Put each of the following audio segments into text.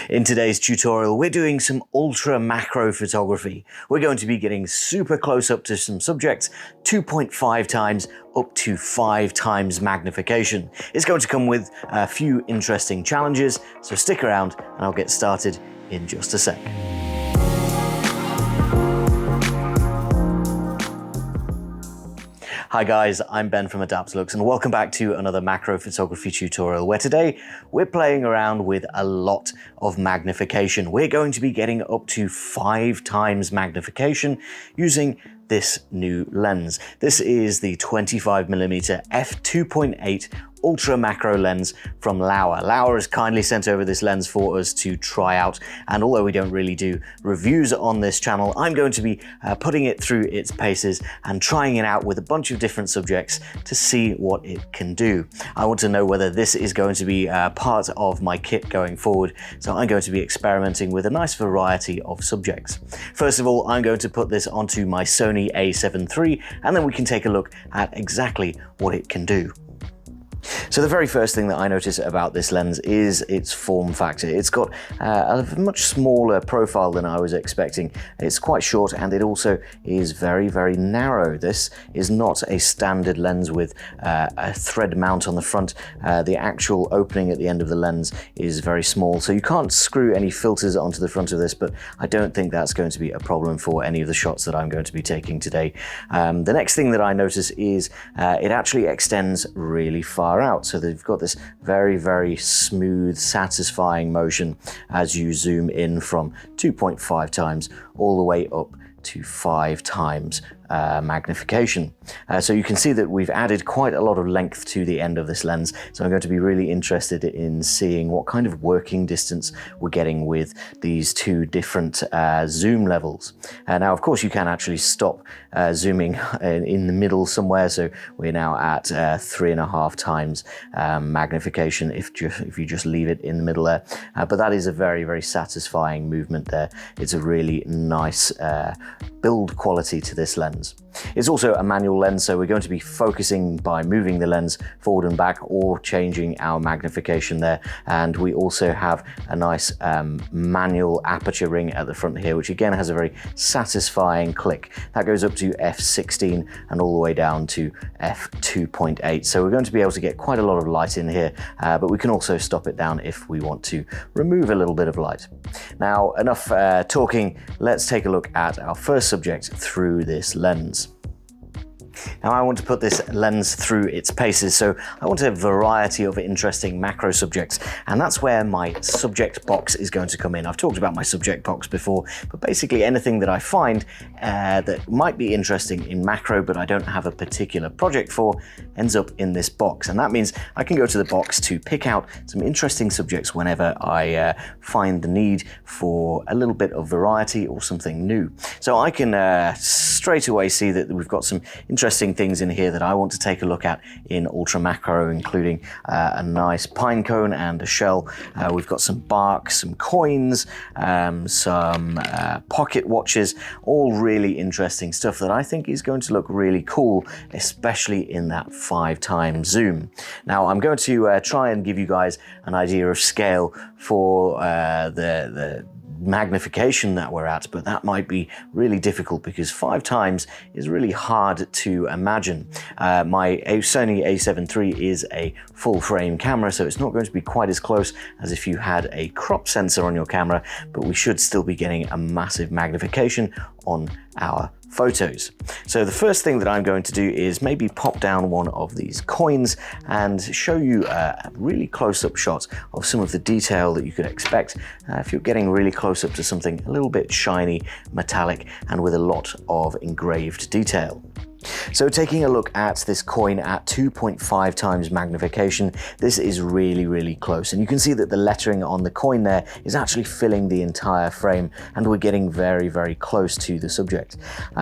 In today's tutorial, we're doing some ultra macro photography. We're going to be getting super close up to some subjects, 2.5 times up to 5 times magnification. It's going to come with a few interesting challenges, so stick around and I'll get started in just a sec. Hi guys, I'm Ben from Adaptalux and welcome back to another macro photography tutorial where today we're playing around with a lot of magnification. We're going to be getting up to 5 times magnification using this new lens. This is the 25mm f2.8 ultra macro lens from Laowa. Laowa has kindly sent over this lens for us to try out, and although we don't really do reviews on this channel, I'm going to be putting it through its paces and trying it out with a bunch of different subjects to see what it can do. I want to know whether this is going to be part of my kit going forward, so I'm going to be experimenting with a nice variety of subjects. First of all, I'm going to put this onto my Sony a7 III, and then we can take a look at exactly what it can do. So the very first thing that I notice about this lens is its form factor. It's got a much smaller profile than I was expecting. It's quite short and it also is very, very narrow. This is not a standard lens with a thread mount on the front. The actual opening at the end of the lens is very small, so you can't screw any filters onto the front of this, but I don't think that's going to be a problem for any of the shots that I'm going to be taking today. The next thing that I notice is it actually extends really far out. So they've got this very, very smooth, satisfying motion as you zoom in from 2.5 times all the way up to 5 times magnification. So you can see that we've added quite a lot of length to the end of this lens. So I'm going to be really interested in seeing what kind of working distance we're getting with these two different zoom levels. Now, of course, you can actually stop zooming in the middle somewhere. So we're now at 3.5 times magnification if you just leave it in the middle there. But that is a very, very satisfying movement there. It's a really nice build quality to this lens. It's also a manual lens, so we're going to be focusing by moving the lens forward and back or changing our magnification there. And we also have a nice manual aperture ring at the front here, which again has a very satisfying click. That goes up to f16 and all the way down to f2.8. So we're going to be able to get quite a lot of light in here, but we can also stop it down if we want to remove a little bit of light. Now, enough talking, let's take a look at our first subject through this lens. Now I want to put this lens through its paces, so I want a variety of interesting macro subjects, and that's where my subject box is going to come in. I've talked about my subject box before, but basically anything that I find that might be interesting in macro but I don't have a particular project for ends up in this box, and that means I can go to the box to pick out some interesting subjects whenever I find the need for a little bit of variety or something new. So I can straight away see that we've got some interesting things in here that I want to take a look at in ultra macro, including a nice pine cone and a shell. We've got some bark, some coins, some pocket watches, all really interesting stuff that I think is going to look really cool, especially in that 5 times zoom. Now I'm going to try and give you guys an idea of scale for the magnification that we're at, but that might be really difficult because 5 times is really hard to imagine. My Sony a7 III is a full frame camera, so it's not going to be quite as close as if you had a crop sensor on your camera, but we should still be getting a massive magnification on our photos. So the first thing that I'm going to do is maybe pop down one of these coins and show you a really close-up shot of some of the detail that you could expect if you're getting really close up to something a little bit shiny, metallic, and with a lot of engraved detail. So taking a look at this coin at 2.5 times magnification, this is really, really close. And you can see that the lettering on the coin there is actually filling the entire frame, and we're getting very, very close to the subject.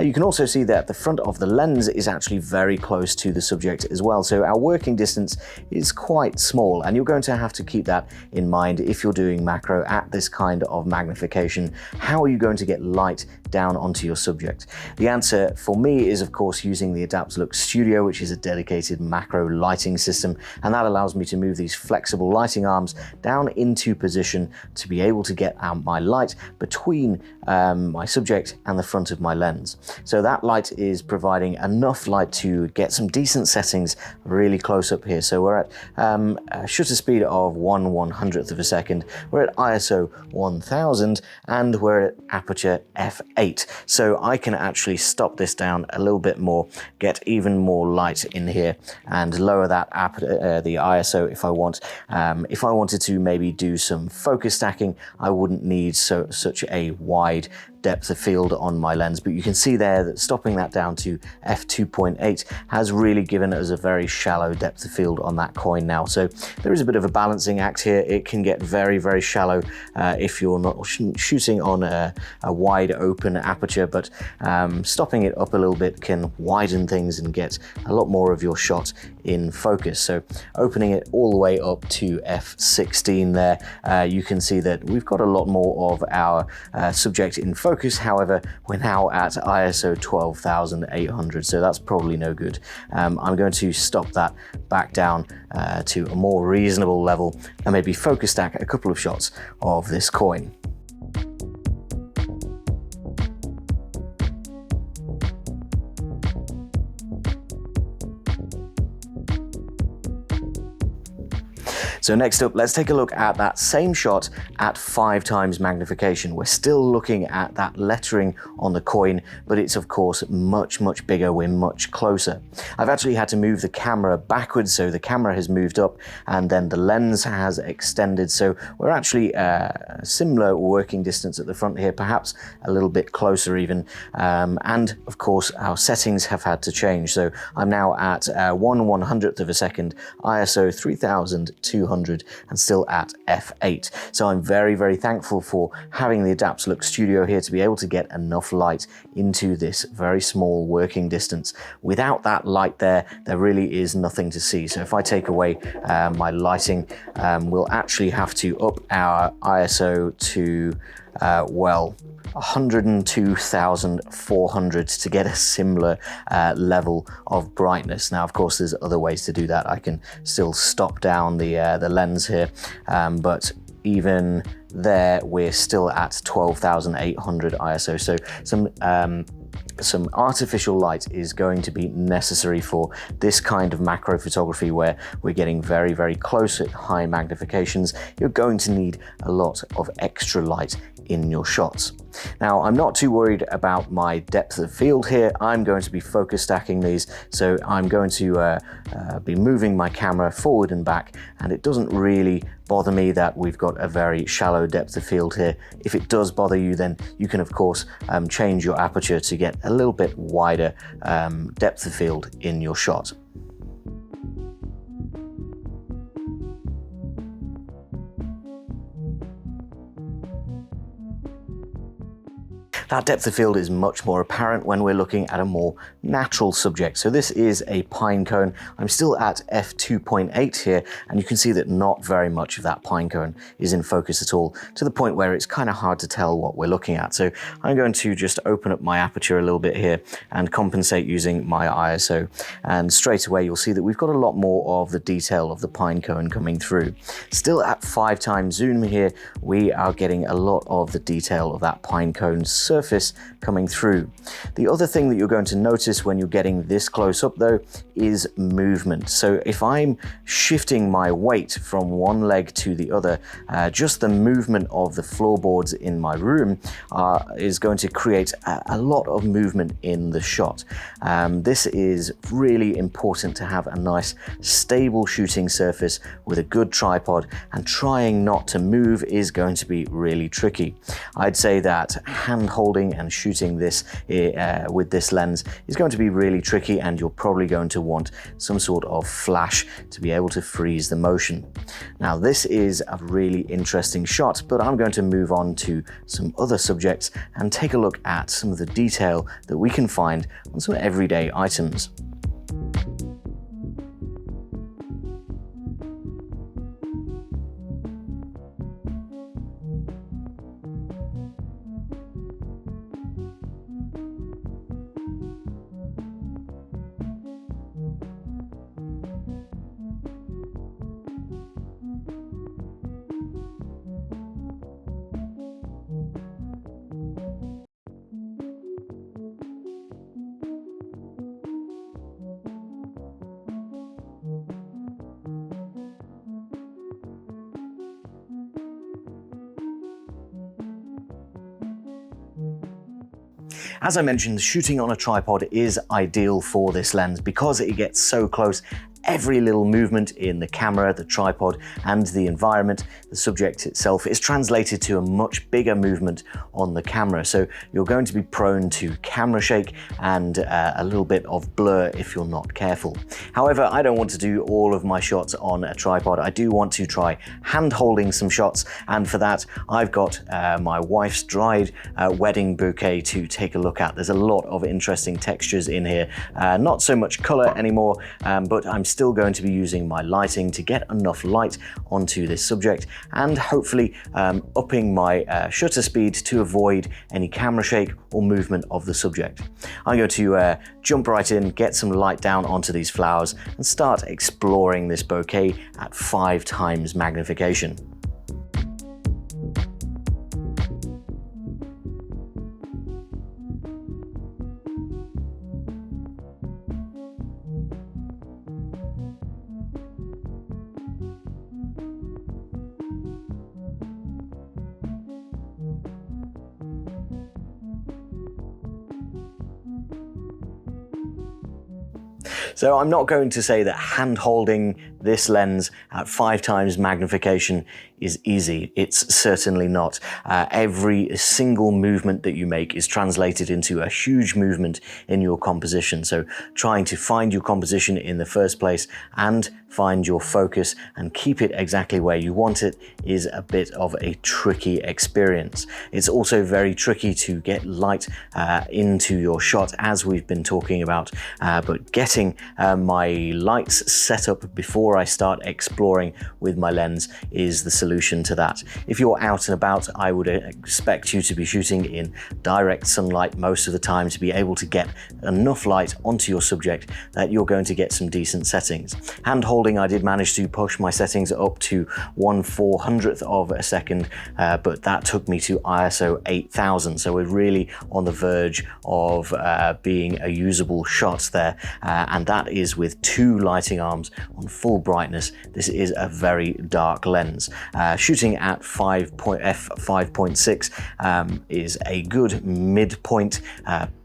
You can also see that the front of the lens is actually very close to the subject as well. So our working distance is quite small, and you're going to have to keep that in mind if you're doing macro at this kind of magnification. How are you going to get light down onto your subject? The answer for me is, of course, using the Adaptalux Studio, which is a dedicated macro lighting system, and that allows me to move these flexible lighting arms down into position to be able to get out my light between my subject and the front of my lens. So that light is providing enough light to get some decent settings really close up here. So we're at a shutter speed of 1/100th of a second, we're at ISO 1000, and we're at aperture f8. So I can actually stop this down a little bit more, get even more light in here, and lower that the ISO if I want. If I wanted to maybe do some focus stacking, I wouldn't need such a wide depth of field on my lens, but you can see there that stopping that down to f2.8 has really given us a very shallow depth of field on that coin now. So there is a bit of a balancing act here. It can get very, very shallow if you're not shooting on a wide open aperture, but stopping it up a little bit can widen things and get a lot more of your shot in focus. So opening it all the way up to f16 there, you can see that we've got a lot more of our subject in focus. However, we're now at ISO 12,800, so that's probably no good. I'm going to stop that back down to a more reasonable level and maybe focus stack a couple of shots of this coin. So next up, let's take a look at that same shot at 5 times magnification. We're still looking at that lettering on the coin, but it's of course much, much bigger. We're much closer. I've actually had to move the camera backwards, so the camera has moved up and then the lens has extended. So we're actually a similar working distance at the front here, perhaps a little bit closer even. And of course, our settings have had to change. So I'm now at 1/100th of a second, ISO 3200, and still at f8. So I'm very, very thankful for having the Adaptalux Studio here to be able to get enough light into this very small working distance. Without that light there really is nothing to see. So if I take away my lighting, we'll actually have to up our ISO to, well, 102,400 to get a similar level of brightness. Now, of course, there's other ways to do that. I can still stop down the lens here, but even there, we're still at 12,800 ISO. So some artificial light is going to be necessary for this kind of macro photography where we're getting very, very close at high magnifications. You're going to need a lot of extra light in your shots. Now, I'm not too worried about my depth of field here. I'm going to be focus stacking these, so I'm going to be moving my camera forward and back, and it doesn't really bother me that we've got a very shallow depth of field here. If it does bother you, then you can of course change your aperture to get a little bit wider depth of field in your shot. That depth of field is much more apparent when we're looking at a more natural subject. So this is a pine cone. I'm still at f2.8 here, and you can see that not very much of that pine cone is in focus at all, to the point where it's kind of hard to tell what we're looking at. So I'm going to just open up my aperture a little bit here and compensate using my ISO. And straight away, you'll see that we've got a lot more of the detail of the pine cone coming through. Still at 5 times zoom here, we are getting a lot of the detail of that pine cone surface coming through. The other thing that you're going to notice when you're getting this close up though is movement. So if I'm shifting my weight from one leg to the other, just the movement of the floorboards in my room is going to create a lot of movement in the shot. This is really important to have a nice stable shooting surface with a good tripod, and trying not to move is going to be really tricky. I'd say that hand holding and shooting this with this lens is going to be really tricky, and you're probably going to want some sort of flash to be able to freeze the motion. Now, this is a really interesting shot, but I'm going to move on to some other subjects and take a look at some of the detail that we can find on some everyday items. As I mentioned, shooting on a tripod is ideal for this lens because it gets so close. Every little movement in the camera, the tripod, and the environment, the subject itself, is translated to a much bigger movement on the camera. So you're going to be prone to camera shake and a little bit of blur if you're not careful. However, I don't want to do all of my shots on a tripod. I do want to try hand holding some shots, and for that I've got my wife's dried wedding bouquet to take a look at. There's a lot of interesting textures in here, not so much color anymore, but I'm still going to be using my lighting to get enough light onto this subject, and hopefully upping my shutter speed to avoid any camera shake or movement of the subject. I'm going to jump right in, get some light down onto these flowers, and start exploring this bouquet at 5 times magnification. So I'm not going to say that hand holding this lens at 5 times magnification is easy. It's certainly not. Every single movement that you make is translated into a huge movement in your composition. So trying to find your composition in the first place and find your focus and keep it exactly where you want it is a bit of a tricky experience. It's also very tricky to get light into your shot, as we've been talking about, but getting my lights set up before I start exploring with my lens is the solution to that. If you're out and about, I would expect you to be shooting in direct sunlight most of the time to be able to get enough light onto your subject that you're going to get some decent settings. Hand holding, I did manage to push my settings up to 1/400th of a second, but that took me to ISO 8000, so we're really on the verge of being a usable shot there, and that is with 2 lighting arms on full brightness. This is a very dark lens. Shooting at f5.6 is a good midpoint.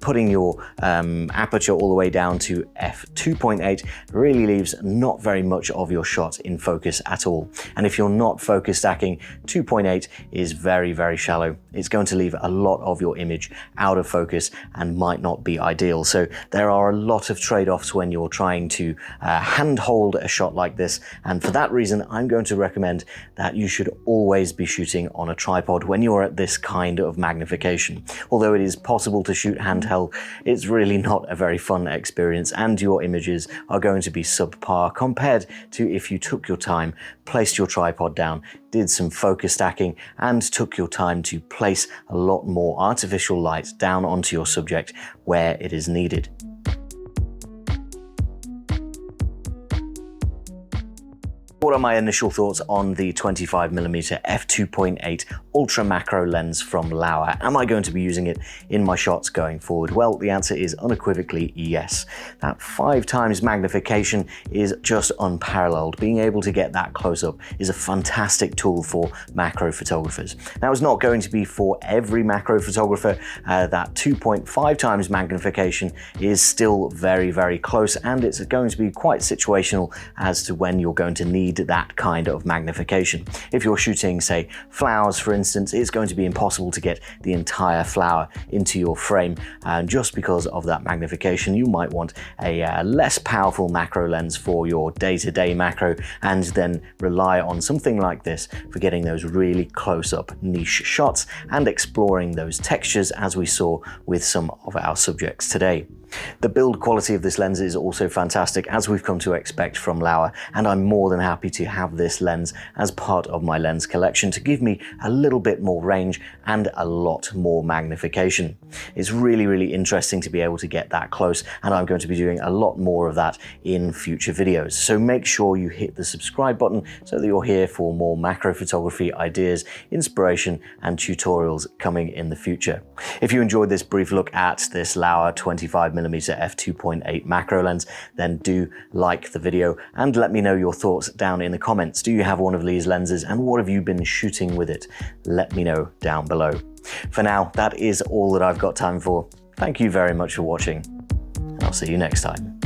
Putting your aperture all the way down to f2.8 really leaves not very much of your shot in focus at all. And if you're not focus stacking, 2.8 is very, very shallow. It's going to leave a lot of your image out of focus and might not be ideal. So there are a lot of trade-offs when you're trying to hand hold a shot like this. And for that reason, I'm going to recommend that you should always be shooting on a tripod when you're at this kind of magnification. Although it is possible to shoot handheld, it's really not a very fun experience, and your images are going to be subpar compared to if you took your time, placed your tripod down, did some focus stacking, and took your time to place a lot more artificial light down onto your subject where it is needed. What are my initial thoughts on the 25mm f2.8 ultra macro lens from Laowa? Am I going to be using it in my shots going forward? Well, the answer is unequivocally yes. That 5 times magnification is just unparalleled. Being able to get that close up is a fantastic tool for macro photographers. Now, it's not going to be for every macro photographer. That 2.5 times magnification is still very, very close, and it's going to be quite situational as to when you're going to need that kind of magnification. If you're shooting, say, flowers, for instance, it's going to be impossible to get the entire flower into your frame, and just because of that magnification, you might want a less powerful macro lens for your day-to-day macro, and then rely on something like this for getting those really close-up niche shots and exploring those textures as we saw with some of our subjects today. The build quality of this lens is also fantastic, as we've come to expect from Laowa, and I'm more than happy to have this lens as part of my lens collection to give me a little bit more range and a lot more magnification. It's really, really interesting to be able to get that close, and I'm going to be doing a lot more of that in future videos. So make sure you hit the subscribe button so that you're here for more macro photography ideas, inspiration, and tutorials coming in the future. If you enjoyed this brief look at this Laowa 25mm f2.8 macro lens, then do like the video and let me know your thoughts down in the comments. Do you have one of these lenses, and what have you been shooting with it? Let me know down below. For now, that is all that I've got time for. Thank you very much for watching, and I'll see you next time.